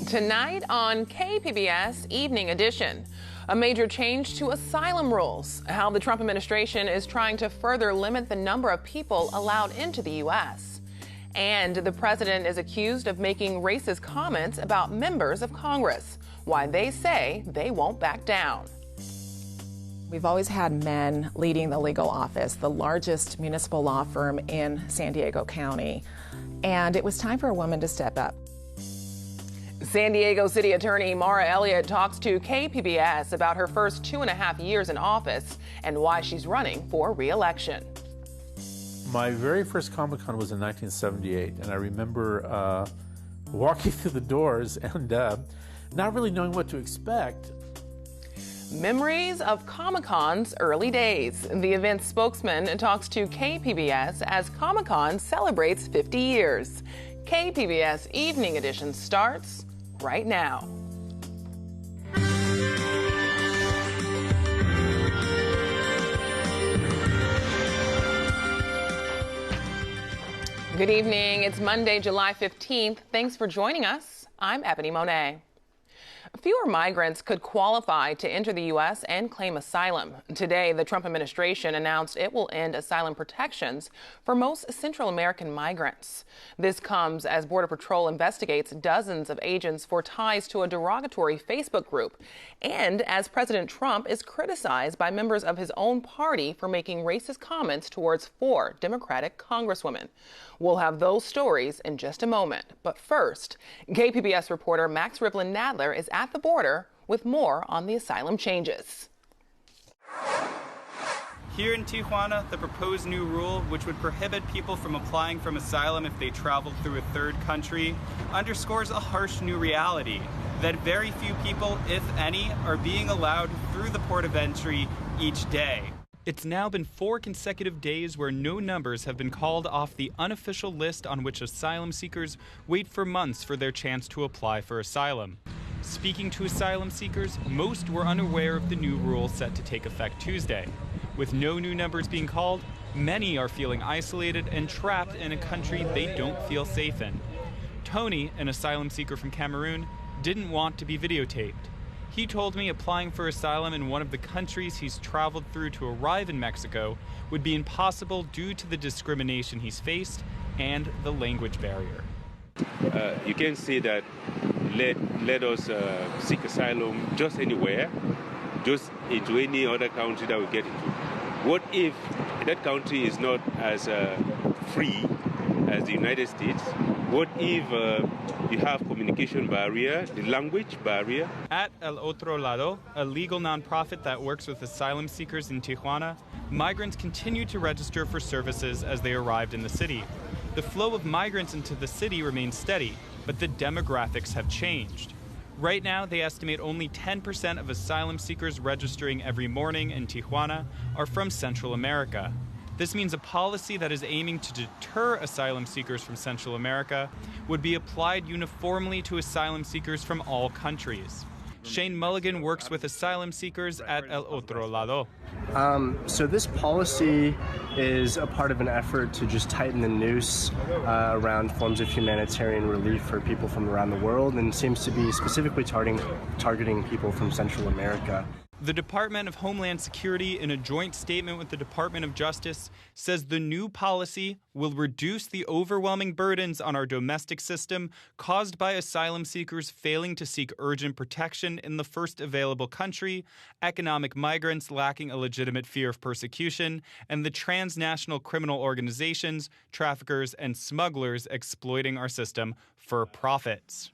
Tonight on KPBS Evening Edition, a major change to asylum rules, how the Trump administration is trying to further limit the number of people allowed into the U.S. And the president is accused of making racist comments about members of Congress, why they say they won't back down. We've always had men leading the legal office, the largest municipal law firm in San Diego County, and it was time for a woman to step up. San Diego City Attorney Mara Elliott talks to KPBS about her first 2.5 years in office and why she's running for re-election. My very first Comic-Con was in 1978, and I remember walking through the doors and not really knowing what to expect. Memories of Comic-Con's early days. The event's spokesman talks to KPBS as Comic-Con celebrates 50 years. KPBS Evening Edition starts right now. Good evening. It's Monday, July 15th. Thanks for joining us. I'm Ebony Monet. Fewer migrants could qualify to enter the U.S. and claim asylum. Today, the Trump administration announced it will end asylum protections for most Central American migrants. This comes as Border Patrol investigates dozens of agents for ties to a derogatory Facebook group, and as President Trump is criticized by members of his own party for making racist comments towards 4 Democratic congresswomen. We'll have those stories in just a moment. But first, KPBS reporter Max Rivlin-Nadler is at the border with more on the asylum changes. Here in Tijuana, the proposed new rule, which would prohibit people from applying for asylum if they traveled through a third country, underscores a harsh new reality that very few people, if any, are being allowed through the port of entry each day. It's now been 4 consecutive days where no numbers have been called off the unofficial list on which asylum seekers wait for months for their chance to apply for asylum. Speaking to asylum seekers, most were unaware of the new rule set to take effect Tuesday. With no new numbers being called, many are feeling isolated and trapped in a country they don't feel safe in. Tony, an asylum seeker from Cameroon, didn't want to be videotaped. He told me applying for asylum in one of the countries he's traveled through to arrive in Mexico would be impossible due to the discrimination he's faced and the language barrier. You can say that let us seek asylum just anywhere, just into any other country that we get into. What if that country is not as free as the United States? What if you have communication barrier, the language barrier? At El Otro Lado, a legal nonprofit that works with asylum seekers in Tijuana, migrants continue to register for services as they arrived in the city. The flow of migrants into the city remains steady, but the demographics have changed. Right now, they estimate only 10% of asylum seekers registering every morning in Tijuana are from Central America. This means a policy that is aiming to deter asylum seekers from Central America would be applied uniformly to asylum seekers from all countries. Shane Mulligan works with asylum seekers at El Otro Lado. So this policy is a part of an effort to just tighten the noose around forms of humanitarian relief for people from around the world, and seems to be specifically targeting people from Central America. The Department of Homeland Security, in a joint statement with the Department of Justice, says the new policy will reduce the overwhelming burdens on our domestic system caused by asylum seekers failing to seek urgent protection in the first available country, economic migrants lacking a legitimate fear of persecution, and the transnational criminal organizations, traffickers, and smugglers exploiting our system for profits.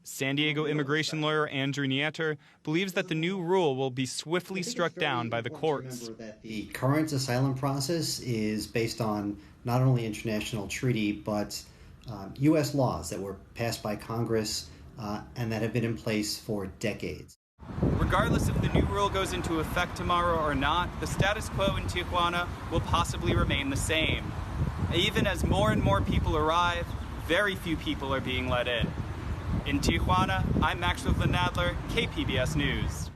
San Diego immigration lawyer Andrew Nieter believes that the new rule will be swiftly struck down by the courts. The current asylum process is based on not only international treaty, but U.S. laws that were passed by Congress and that have been in place for decades. Regardless if the new rule goes into effect tomorrow or not, the status quo in Tijuana will possibly remain the same. Even as more and more people arrive, very few people are being let in. In Tijuana, I'm Max Rivlin-Nadler, KPBS News.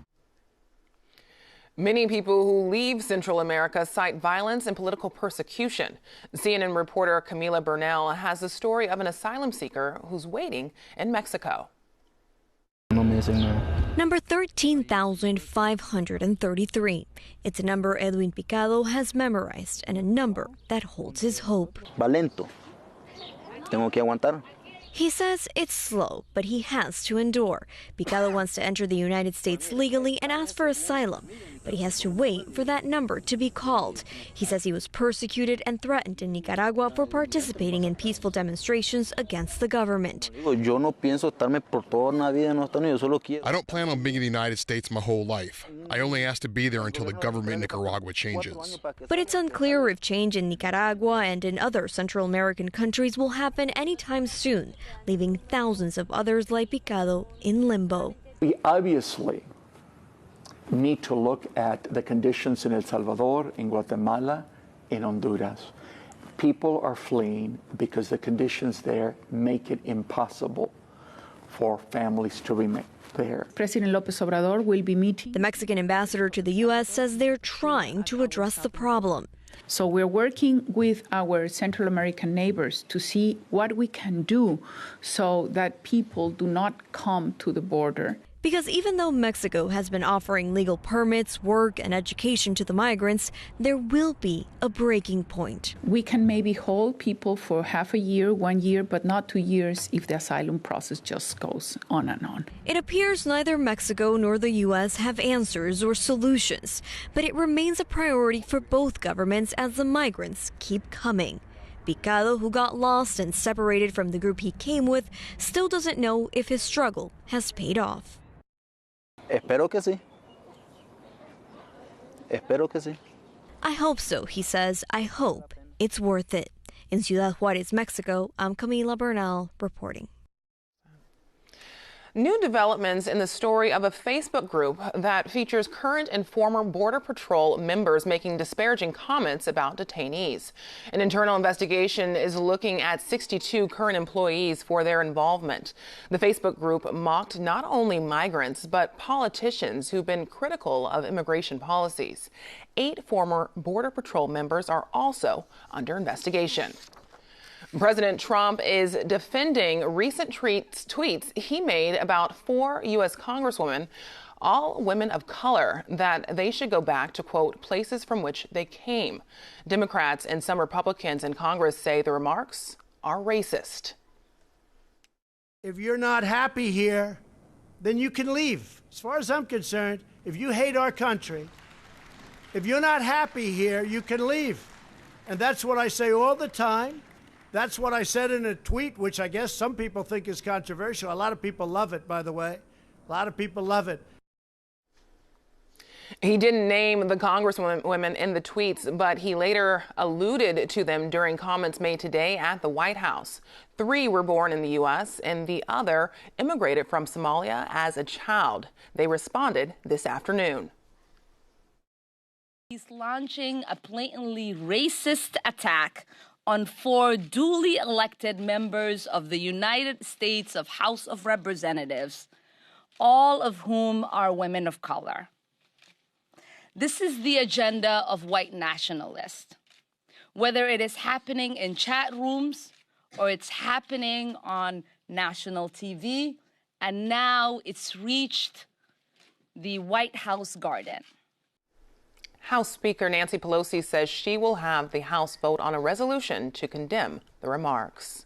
Many people who leave Central America cite violence and political persecution. CNN reporter Camila Burnell has the story of an asylum seeker who's waiting in Mexico. Number 13,533. It's a number Edwin Picado has memorized and a number that holds his hope. Valento. Tengo que aguantar. He says it's slow, but he has to endure. Picado wants to enter the United States legally and ask for asylum, but he has to wait for that number to be called. He says he was persecuted and threatened in Nicaragua for participating in peaceful demonstrations against the government. I don't plan on being in the United States my whole life. I only ask to be there until the government in Nicaragua changes. But it's unclear if change in Nicaragua and in other Central American countries will happen anytime soon, leaving thousands of others like Picado in limbo. We obviously need to look at the conditions in El Salvador, in Guatemala, in Honduras. People are fleeing because the conditions there make it impossible for families to remain there. President López Obrador will be meeting. The Mexican ambassador to the U.S. says they're trying to address the problem. So we're working with our Central American neighbors to see what we can do so that people do not come to the border. Because even though Mexico has been offering legal permits, work, and education to the migrants, there will be a breaking point. We can maybe hold people for half a year, 1 year, but not 2 years if the asylum process just goes on and on. It appears neither Mexico nor the U.S. have answers or solutions, but it remains a priority for both governments as the migrants keep coming. Picado, who got lost and separated from the group he came with, still doesn't know if his struggle has paid off. Espero que sí. Espero que sí. I hope so, he says. I hope it's worth it. In Ciudad Juárez, Mexico, I'm Camila Bernal reporting. New developments in the story of a Facebook group that features current and former Border Patrol members making disparaging comments about detainees. An internal investigation is looking at 62 current employees for their involvement. The Facebook group mocked not only migrants, but politicians who've been critical of immigration policies. 8 former Border Patrol members are also under investigation. President Trump is defending recent tweets he made about 4 U.S. Congresswomen, all women of color, that they should go back to, quote, places from which they came. Democrats and some Republicans in Congress say the remarks are racist. If you're not happy here, then you can leave. As far as I'm concerned, if you hate our country, if you're not happy here, you can leave. And that's what I say all the time. That's what I said in a tweet, which I guess some people think is controversial. A lot of people love it, by the way. A lot of people love it. He didn't name the Congresswomen in the tweets, but he later alluded to them during comments made today at the White House. 3 were born in the U.S., and the other immigrated from Somalia as a child. They responded this afternoon. He's launching a blatantly racist attack on 4 duly elected members of the United States House of Representatives, all of whom are women of color. This is the agenda of white nationalists, whether it is happening in chat rooms or it's happening on national TV, and now it's reached the White House garden. House Speaker Nancy Pelosi says she will have the House vote on a resolution to condemn the remarks.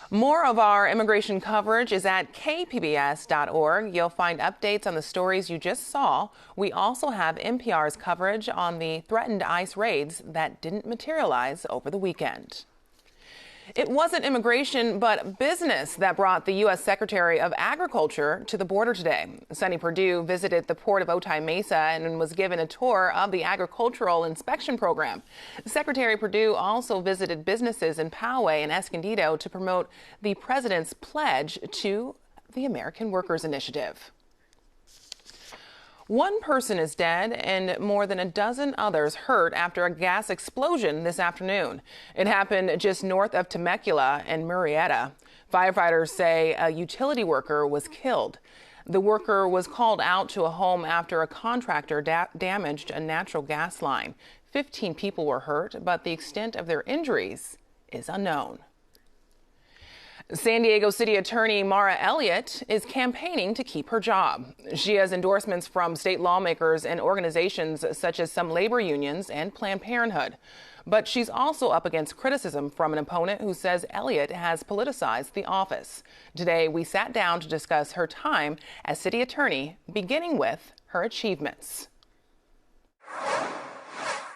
More of our immigration coverage is at kpbs.org. You'll find updates on the stories you just saw. We also have NPR's coverage on the threatened ICE raids that didn't materialize over the weekend. It wasn't immigration, but business that brought the U.S. Secretary of Agriculture to the border today. Sonny Perdue visited the port of Otay Mesa and was given a tour of the agricultural inspection program. Secretary Perdue also visited businesses in Poway and Escondido to promote the president's pledge to the American Workers Initiative. 1 person is dead and more than a dozen others hurt after a gas explosion this afternoon. It happened just north of Temecula and Murrieta. Firefighters say a utility worker was killed. The worker was called out to a home after a contractor damaged a natural gas line. 15 people were hurt, but the extent of their injuries is unknown. San Diego City Attorney Mara Elliott is campaigning to keep her job. She has endorsements from state lawmakers and organizations such as some labor unions and Planned Parenthood. But she's also up against criticism from an opponent who says Elliott has politicized the office. Today, we sat down to discuss her time as city attorney, beginning with her achievements.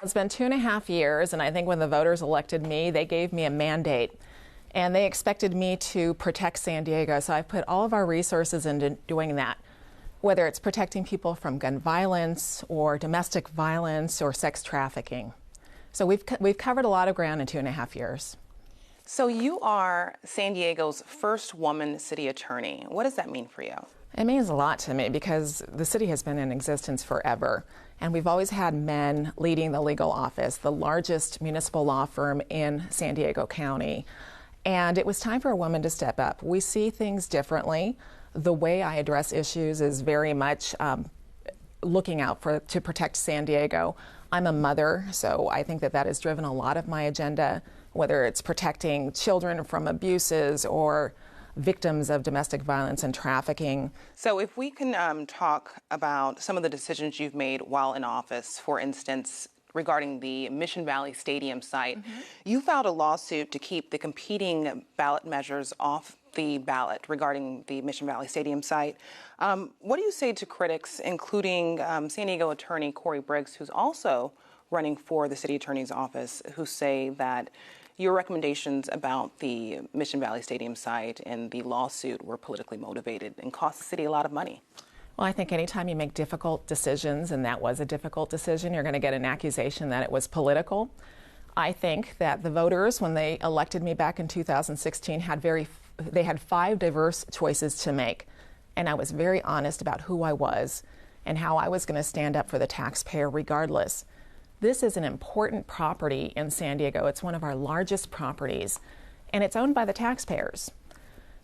It's been 2.5 years, and I think when the voters elected me, they gave me a mandate. And they expected me to protect San Diego, so I put all of our resources into doing that, whether it's protecting people from gun violence or domestic violence or sex trafficking. So we've covered a lot of ground in 2.5 years. So you are San Diego's first woman city attorney. What does that mean for you? It means a lot to me because the city has been in existence forever, and we've always had men leading the legal office, the largest municipal law firm in San Diego County. And it was time for a woman to step up. We see things differently. The way I address issues is very much looking out to protect San Diego. I'm a mother, so I think that has driven a lot of my agenda, whether it's protecting children from abuses or victims of domestic violence and trafficking. So if we can talk about some of the decisions you've made while in office, for instance, regarding the Mission Valley Stadium site. You filed a lawsuit to keep the competing ballot measures off the ballot regarding the Mission Valley Stadium site. What do you say to critics, including San Diego attorney Corey Briggs, who's also running for the city attorney's office, who say that your recommendations about the Mission Valley Stadium site and the lawsuit were politically motivated and cost the city a lot of money? Well, I think anytime you make difficult decisions, and that was a difficult decision, you're going to get an accusation that it was political. I think that the voters, when they elected me back in 2016, they had 5 diverse choices to make. And I was very honest about who I was and how I was going to stand up for the taxpayer regardless. This is an important property in San Diego. It's one of our largest properties, and it's owned by the taxpayers.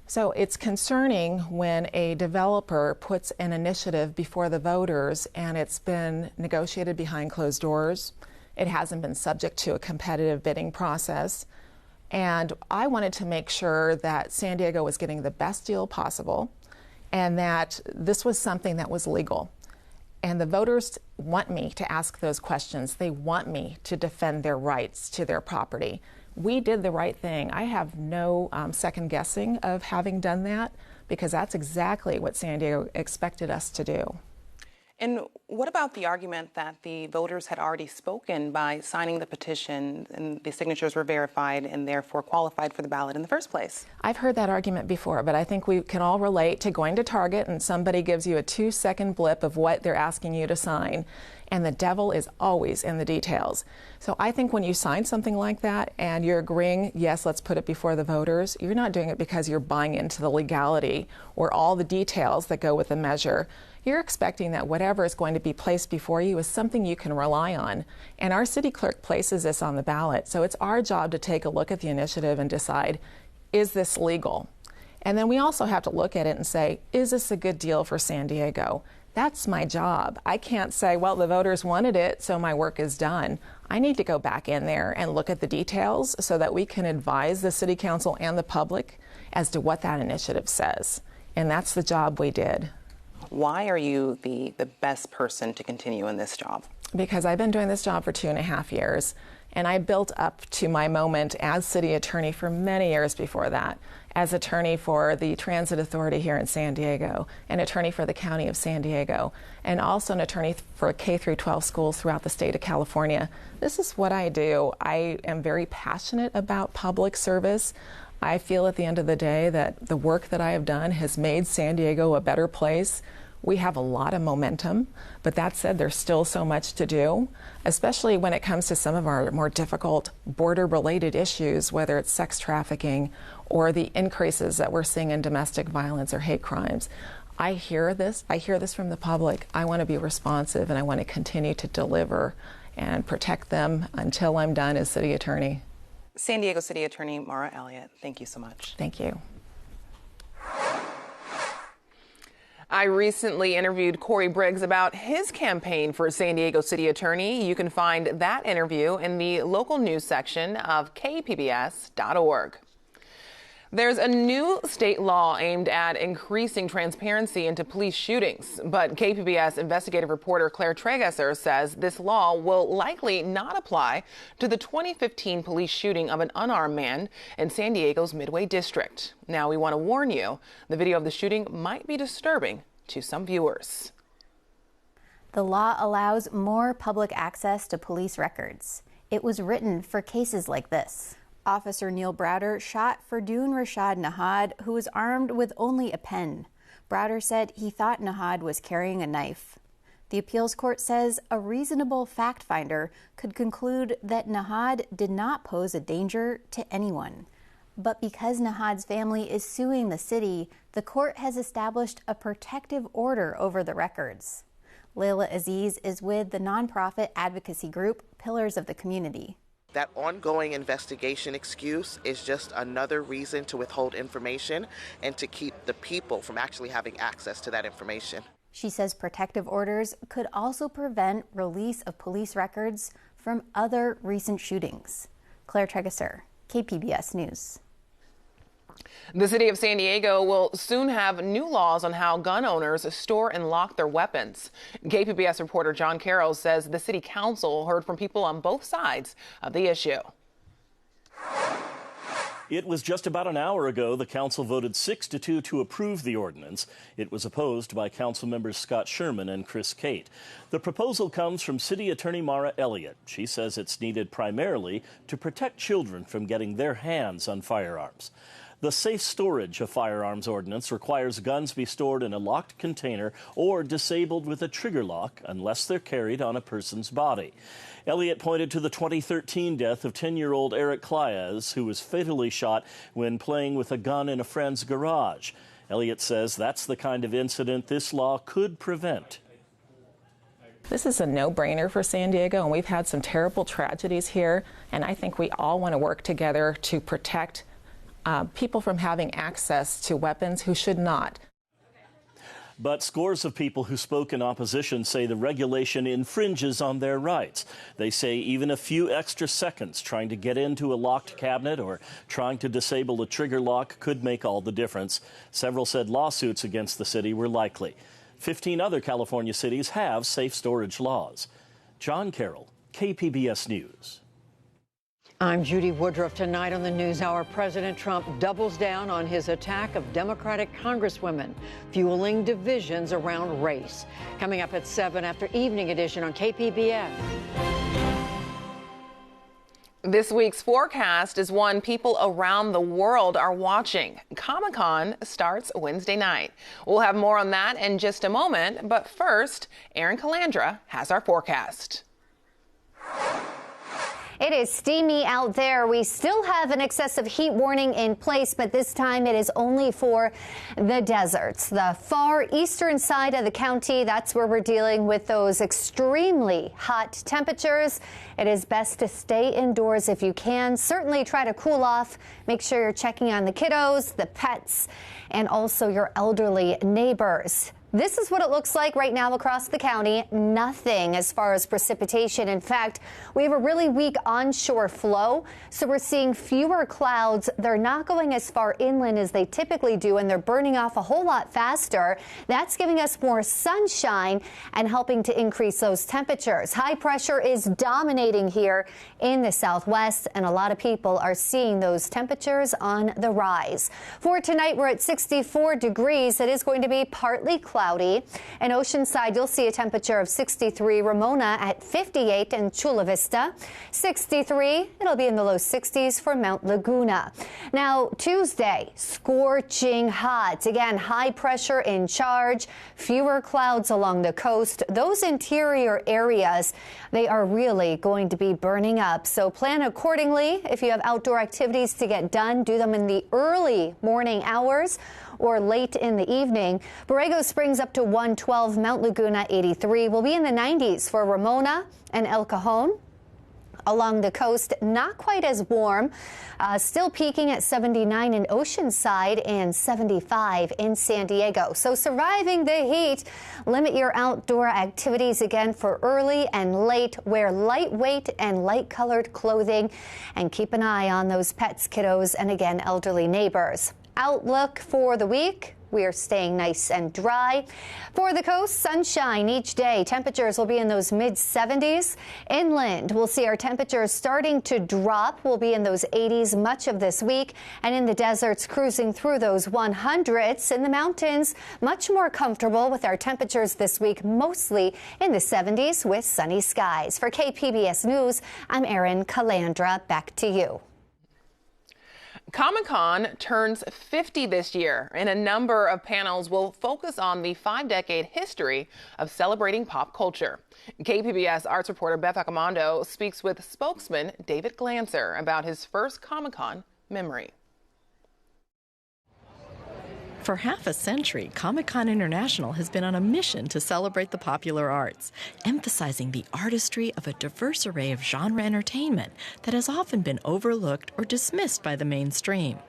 So it's concerning when a developer puts an initiative before the voters and it's been negotiated behind closed doors. It hasn't been subject to a competitive bidding process. And I wanted to make sure that San Diego was getting the best deal possible and that this was something that was legal. And the voters want me to ask those questions. They want me to defend their rights to their property. We did the right thing. I have no second guessing of having done that because that's exactly what San Diego expected us to do. And what about the argument that the voters had already spoken by signing the petition and the signatures were verified and therefore qualified for the ballot in the first place? I've heard that argument before, but I think we can all relate to going to Target and somebody gives you a 2-second blip of what they're asking you to sign. And the devil is always in the details. So I think when you sign something like that and you're agreeing, yes, let's put it before the voters, you're not doing it because you're buying into the legality or all the details that go with the measure. You're expecting that whatever is going to be placed before you is something you can rely on. And our city clerk places this on the ballot. So it's our job to take a look at the initiative and decide, is this legal? And then we also have to look at it and say, is this a good deal for San Diego? That's my job. I can't say, well, the voters wanted it, so my work is done. I need to go back in there and look at the details so that we can advise the city council and the public as to what that initiative says. And that's the job we did. Why are you the best person to continue in this job? Because I've been doing this job for 2.5 years, and I built up to my moment as city attorney for many years before that, as attorney for the Transit Authority here in San Diego, an attorney for the County of San Diego, and also an attorney for K-12 schools throughout the state of California. This is what I do. I am very passionate about public service. I feel at the end of the day that the work that I have done has made San Diego a better place. We have a lot of momentum, but that said, there's still so much to do, especially when it comes to some of our more difficult border-related issues, whether it's sex trafficking or the increases that we're seeing in domestic violence or hate crimes. I hear this from the public. I want to be responsive and I want to continue to deliver and protect them until I'm done as city attorney. San Diego City Attorney Mara Elliott, thank you so much. Thank you. I recently interviewed Corey Briggs about his campaign for San Diego City Attorney. You can find that interview in the local news section of KPBS.org. There's a new state law aimed at increasing transparency into police shootings, but KPBS investigative reporter Claire Tregesser says this law will likely not apply to the 2015 police shooting of an unarmed man in San Diego's Midway District. Now, we want to warn you, the video of the shooting might be disturbing to some viewers. The law allows more public access to police records. It was written for cases like this. Officer Neil Browder shot Fardoon Rashad Nahad, who was armed with only a pen. Browder said he thought Nahad was carrying a knife. The appeals court says a reasonable fact finder could conclude that Nahad did not pose a danger to anyone. But because Nahad's family is suing the city, the court has established a protective order over the records. Layla Aziz is with the nonprofit advocacy group Pillars of the Community. That ongoing investigation excuse is just another reason to withhold information and to keep the people from actually having access to that information. She says protective orders could also prevent release of police records from other recent shootings. Claire Tregesser, KPBS News. The city of San Diego will soon have new laws on how gun owners store and lock their weapons. KPBS reporter John Carroll says the city council heard from people on both sides of the issue. It was just about an hour ago the council voted 6-2 to approve the ordinance. It was opposed by council members Scott Sherman and Chris Cate. The proposal comes from City Attorney Mara Elliott. She says it's needed primarily to protect children from getting their hands on firearms. The safe storage of firearms ordinance requires guns be stored in a locked container or disabled with a trigger lock unless they're carried on a person's body. Elliott pointed to the 2013 death of 10-year-old Eric Claez, who was fatally shot when playing with a gun in a friend's garage. Elliott says that's the kind of incident this law could prevent. This is a no-brainer for San Diego, and we've had some terrible tragedies here, and I think we all want to work together to protect people from having access to weapons who should not. But scores of people who spoke in opposition say the regulation infringes on their rights. They say even a few extra seconds trying to get into a locked cabinet or trying to disable a trigger lock could make all the difference. Several said lawsuits against the city were likely. 15 other California cities have safe storage laws. John Carroll, KPBS News. I'm Judy Woodruff. Tonight on the NewsHour, President Trump doubles down on his attack of Democratic Congresswomen, fueling divisions around race. Coming up at 7 after Evening Edition on KPBS. This week's forecast is one people around the world are watching. Comic-Con starts Wednesday night. We'll have more on that in just a moment, but first, Erin Calandra has our forecast. It is steamy out there. We still have an excessive heat warning in place, but this time it is only for the deserts. The far eastern side of the county, that's where we're dealing with those extremely hot temperatures. It is best to stay indoors if you can. Certainly try to cool off. Make sure you're checking on the kiddos, the pets, and also your elderly neighbors. This is what it looks like right now across the county. Nothing as far as precipitation. In fact, we have a really weak onshore flow, so we're seeing fewer clouds. They're not going as far inland as they typically do, and they're burning off a whole lot faster. That's giving us more sunshine and helping to increase those temperatures. High pressure is dominating here in the southwest, and a lot of people are seeing those temperatures on the rise. For tonight, we're at 64 degrees. It is going to be partly cloudy. In Oceanside, you'll see a temperature of 63. Ramona at 58 and Chula Vista. 63, it'll be in the low 60s for Mount Laguna. Now, Tuesday, scorching hot. Again, high pressure in charge, fewer clouds along the coast. Those interior areas, they are really going to be burning up. So plan accordingly. If you have outdoor activities to get done, do them in the early morning hours or late in the evening. Borrego Springs up to 112, Mount Laguna 83. We'll be in the 90s for Ramona and El Cajon. Along the coast, not quite as warm, still peaking at 79 in Oceanside and 75 in San Diego. So surviving the heat, limit your outdoor activities again for early and late. Wear lightweight and light-colored clothing and keep an eye on those pets, kiddos, and again, elderly neighbors. Outlook for the week. We are staying nice and dry. For the coast, sunshine each day. Temperatures will be in those mid-70s. Inland, we'll see our temperatures starting to drop. We'll be in those 80s much of this week. And in the deserts, cruising through those 100s. In the mountains, much more comfortable with our temperatures this week, mostly in the 70s with sunny skies. For KPBS News, I'm Erin Calandra. Back to you. Comic-Con turns 50 this year, and a number of panels will focus on the 5-decade history of celebrating pop culture. KPBS arts reporter Beth Accomando speaks with spokesman David Glanzer about his first Comic-Con memory. For half a century, Comic-Con International has been on a mission to celebrate the popular arts, emphasizing the artistry of a diverse array of genre entertainment that has often been overlooked or dismissed by the mainstream.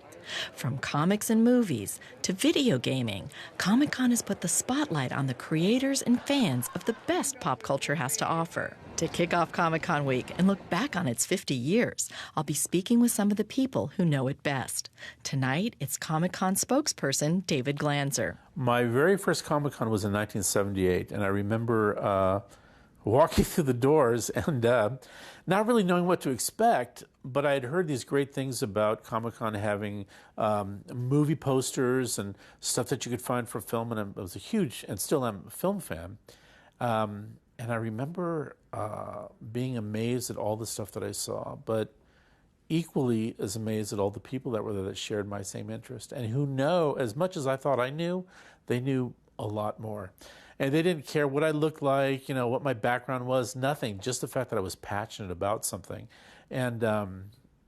From comics and movies to video gaming, Comic-Con has put the spotlight on the creators and fans of the best pop culture has to offer. To kick off Comic-Con week and look back on its 50 years, I'll be speaking with some of the people who know it best. Tonight, it's Comic-Con spokesperson David Glanzer. My very first Comic-Con was in 1978, and I remember walking through the doors and not really knowing what to expect, but I had heard these great things about Comic-Con having movie posters and stuff that you could find for film, and I was a huge, and still am, a film fan. And I remember being amazed at all the stuff that I saw, but equally as amazed at all the people that were there that shared my same interest and who know, as much as I thought I knew, they knew a lot more. And they didn't care what I looked like, you know, what my background was, nothing, just the fact that I was passionate about something. And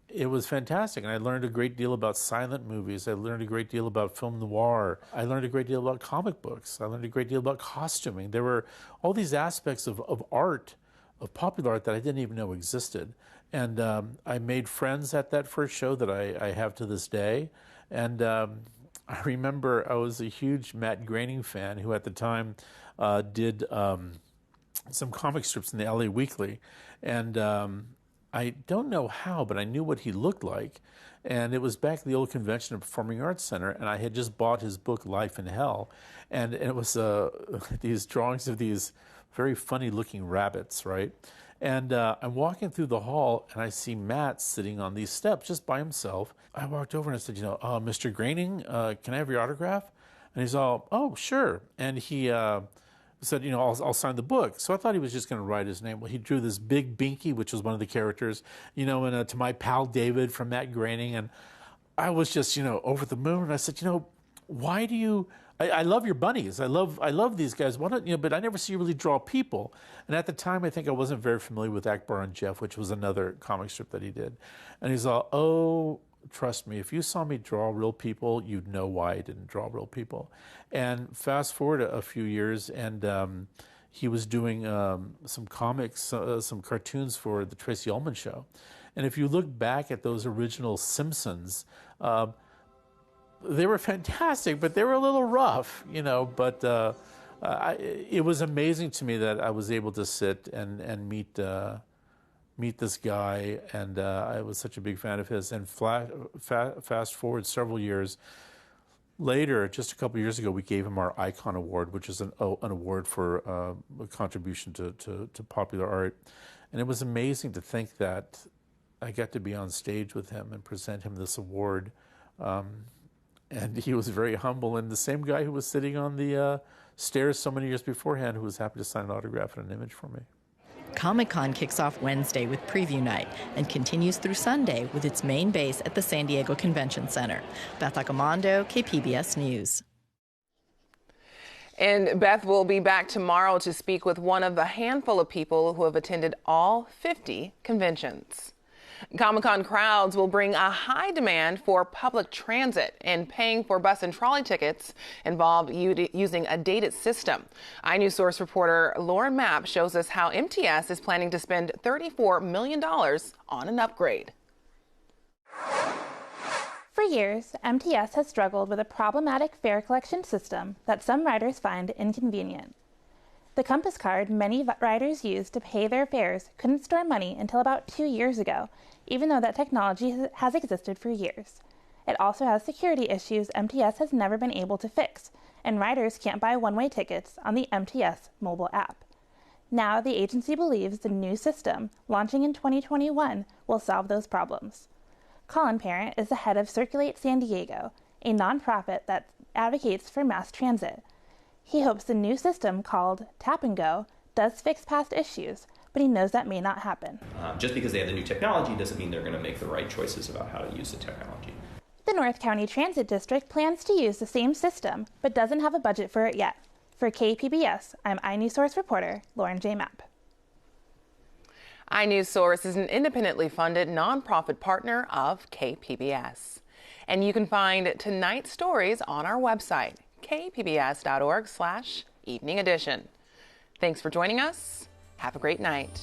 it was fantastic. And I learned a great deal about silent movies. I learned a great deal about film noir. I learned a great deal about comic books. I learned a great deal about costuming. There were all these aspects of art, of popular art, that I didn't even know existed. And I made friends at that first show that I have to this day. And I remember I was a huge Matt Groening fan, who at the time did some comic strips in the LA Weekly. And I don't know how, but I knew what he looked like. And it was back at the old Convention and Performing Arts Center, and I had just bought his book, Life in Hell. And it was these drawings of these very funny-looking rabbits, right? And I'm walking through the hall, and I see Matt sitting on these steps just by himself. I walked over and I said, you know, Mr. Groening, can I have your autograph? And he's all, oh, sure. And he said, you know, I'll sign the book. So I thought he was just going to write his name. Well, he drew this big Binky, which was one of the characters, you know, and to my pal David from Matt Groening. And I was just, you know, over the moon. And I said, you know, why do you, I love your bunnies. I love these guys. Why don't, you know, but I never see you really draw people. And at the time, I think I wasn't very familiar with Akbar and Jeff, which was another comic strip that he did. And he's all, oh, trust me, if you saw me draw real people, you'd know why I didn't draw real people. And fast forward a few years, and he was doing some comics, some cartoons for the Tracy Ullman Show. And if you look back at those original Simpsons, they were fantastic, but they were a little rough, you know. But it was amazing to me that I was able to sit and meet this guy, and I was such a big fan of his. And fast forward several years later, just a couple of years ago, we gave him our Icon Award, which is an award for a contribution to popular art. And it was amazing to think that I got to be on stage with him and present him this award. And he was very humble, and the same guy who was sitting on the stairs so many years beforehand, who was happy to sign an autograph and an image for me. Comic-Con kicks off Wednesday with preview night and continues through Sunday with its main base at the San Diego Convention Center. Beth Accomando, KPBS News. And Beth will be back tomorrow to speak with one of the handful of people who have attended all 50 conventions. Comic-Con crowds will bring a high demand for public transit, and paying for bus and trolley tickets involve using a dated system. iNews Source reporter Lauren Mapp shows us how MTS is planning to spend $34 million on an upgrade. For years, MTS has struggled with a problematic fare collection system that some riders find inconvenient. The Compass card many riders use to pay their fares couldn't store money until about 2 years ago, even though that technology has existed for years. It also has security issues MTS has never been able to fix, and riders can't buy one-way tickets on the MTS mobile app. Now the agency believes the new system, launching in 2021, will solve those problems. Colin Parent is the head of Circulate San Diego, a nonprofit that advocates for mass transit. He hopes the new system, called Tap and Go, does fix past issues, but he knows that may not happen. Just because they have the new technology doesn't mean they're going to make the right choices about how to use the technology. The North County Transit District plans to use the same system, but doesn't have a budget for it yet. For KPBS, I'm iNews Source reporter Lauren J. Mapp. iNews Source is an independently funded nonprofit partner of KPBS. And you can find tonight's stories on our website, kpbs.org/evening edition. Thanks for joining us. Have a great night.